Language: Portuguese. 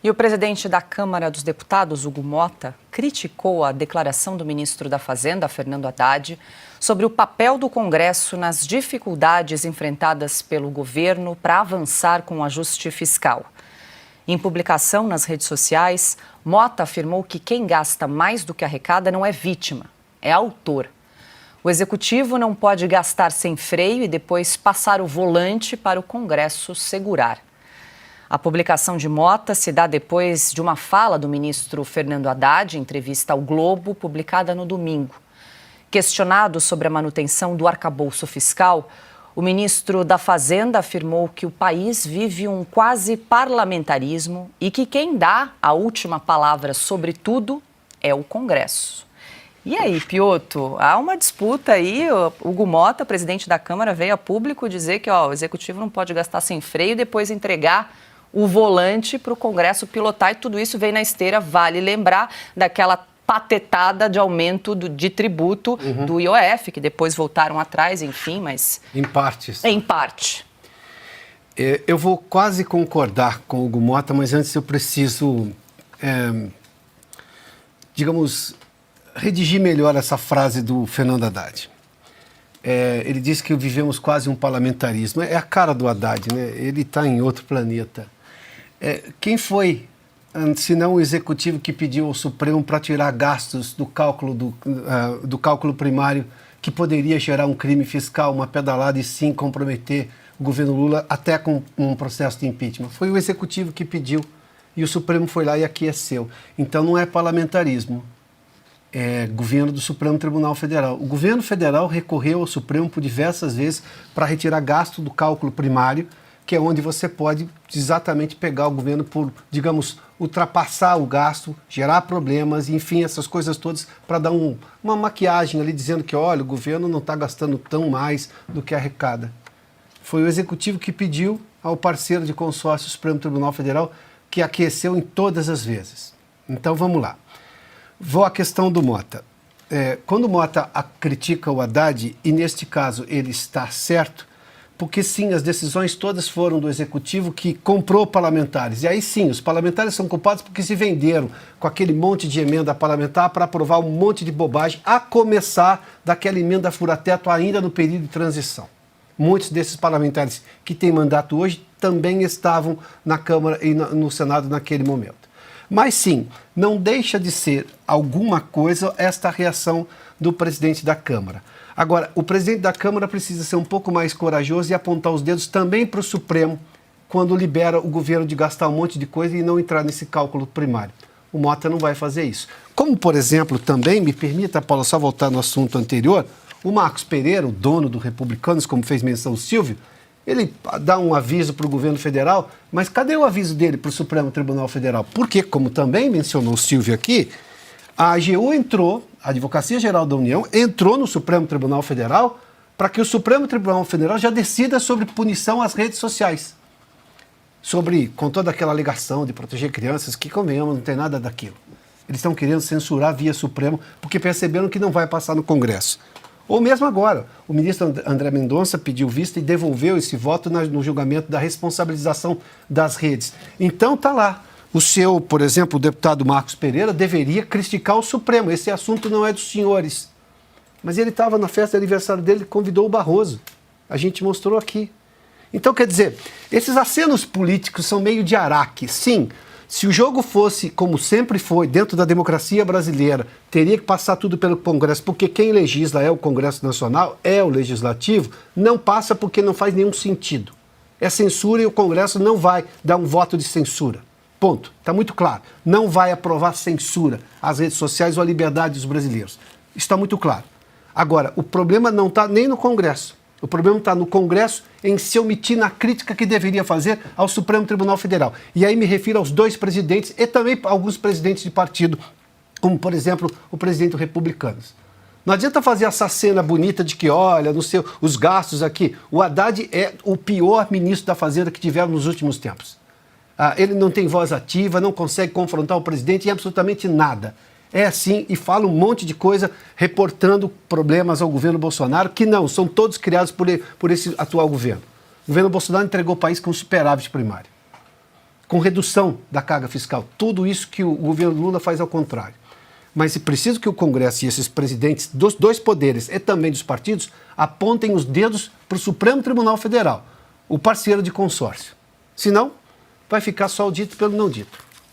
E o presidente da Câmara dos Deputados, Hugo Motta, criticou a declaração do ministro da Fazenda, Fernando Haddad, sobre o papel do Congresso nas dificuldades enfrentadas pelo governo para avançar com o ajuste fiscal. Em publicação nas redes sociais, Motta afirmou que quem gasta mais do que arrecada não é vítima, é autor. O executivo não pode gastar sem freio e depois passar o volante para o Congresso segurar. A publicação de Motta se dá depois de uma fala do ministro Fernando Haddad, em entrevista ao Globo, publicada no domingo. Questionado sobre a manutenção do arcabouço fiscal, o ministro da Fazenda afirmou que o país vive um quase parlamentarismo e que quem dá a última palavra sobre tudo é o Congresso. E aí, Piotr, há uma disputa aí. O Hugo Motta, presidente da Câmara, veio a público dizer que o executivo não pode gastar sem freio e depois entregar o volante para o Congresso pilotar, e tudo isso vem na esteira, vale lembrar, daquela patetada de aumento de tributo do IOF, que depois voltaram atrás, enfim, mas... Em partes. Em parte. Eu vou quase concordar com o Hugo Motta, mas antes eu preciso, digamos, redigir melhor essa frase do Fernando Haddad. Ele disse que vivemos quase um parlamentarismo. É a cara do Haddad, né? Ele está em outro planeta. Quem foi, se não o executivo, que pediu ao Supremo para tirar gastos do cálculo primário, que poderia gerar um crime fiscal, uma pedalada e sim comprometer o governo Lula até com um processo de impeachment? Foi o executivo que pediu e o Supremo foi lá e aqueceu. Então não é parlamentarismo. É governo do Supremo Tribunal Federal. O governo federal recorreu ao Supremo por diversas vezes para retirar gasto do cálculo primário, que é onde você pode exatamente pegar o governo por, digamos, ultrapassar o gasto, gerar problemas, enfim, essas coisas todas, para dar uma maquiagem ali dizendo que, olha, o governo não está gastando tão mais do que arrecada. Foi o executivo que pediu ao parceiro de consórcio Supremo Tribunal Federal, que aqueceu em todas as vezes. Então, vamos lá. Vou à questão do Motta. Quando o Motta critica o Haddad, e neste caso ele está certo, porque sim, as decisões todas foram do Executivo, que comprou parlamentares. E aí sim, os parlamentares são culpados porque se venderam com aquele monte de emenda parlamentar para aprovar um monte de bobagem, a começar daquela emenda fura-teto ainda no período de transição. Muitos desses parlamentares que têm mandato hoje também estavam na Câmara e no Senado naquele momento. Mas sim, não deixa de ser alguma coisa esta reação do presidente da Câmara. Agora, o presidente da Câmara precisa ser um pouco mais corajoso e apontar os dedos também para o Supremo quando libera o governo de gastar um monte de coisa e não entrar nesse cálculo primário. O Motta não vai fazer isso. Como, por exemplo, também, me permita, Paulo, só voltar no assunto anterior, o Marcos Pereira, o dono do Republicanos, como fez menção o Silvio, ele dá um aviso para o governo federal, mas cadê o aviso dele para o Supremo Tribunal Federal? Porque, como também mencionou o Silvio aqui, a AGU entrou, a Advocacia Geral da União, entrou no Supremo Tribunal Federal para que o Supremo Tribunal Federal já decida sobre punição às redes sociais. Com toda aquela alegação de proteger crianças, que, convenhamos, não tem nada daquilo. Eles estão querendo censurar via Supremo porque perceberam que não vai passar no Congresso. Ou mesmo agora, o ministro André Mendonça pediu vista e devolveu esse voto no julgamento da responsabilização das redes. Então está lá. Por exemplo, o deputado Marcos Pereira deveria criticar o Supremo. Esse assunto não é dos senhores. Mas ele estava na festa de aniversário dele e convidou o Barroso. A gente mostrou aqui. Então, quer dizer, esses acenos políticos são meio de araque. Sim, se o jogo fosse como sempre foi, dentro da democracia brasileira, teria que passar tudo pelo Congresso, porque quem legisla é o Congresso Nacional, é o Legislativo, não passa porque não faz nenhum sentido. É censura e o Congresso não vai dar um voto de censura. Ponto. Está muito claro. Não vai aprovar censura às redes sociais ou à liberdade dos brasileiros. Está muito claro. Agora, o problema não está nem no Congresso. O problema está no Congresso em se omitir na crítica que deveria fazer ao Supremo Tribunal Federal. E aí me refiro aos dois presidentes e também a alguns presidentes de partido, como, por exemplo, o presidente do Republicanos. Não adianta fazer essa cena bonita de que, olha, os gastos aqui. O Haddad é o pior ministro da Fazenda que tivemos nos últimos tempos. Ele não tem voz ativa, não consegue confrontar o presidente em absolutamente nada. É assim e fala um monte de coisa reportando problemas ao governo Bolsonaro, que não, são todos criados por esse atual governo. O governo Bolsonaro entregou o país com superávit primário. com redução da carga fiscal. Tudo isso que o governo Lula faz ao contrário. Mas é preciso que o Congresso e esses presidentes dos dois poderes e também dos partidos apontem os dedos para o Supremo Tribunal Federal, o parceiro de consórcio. Senão, vai ficar só o dito pelo não dito.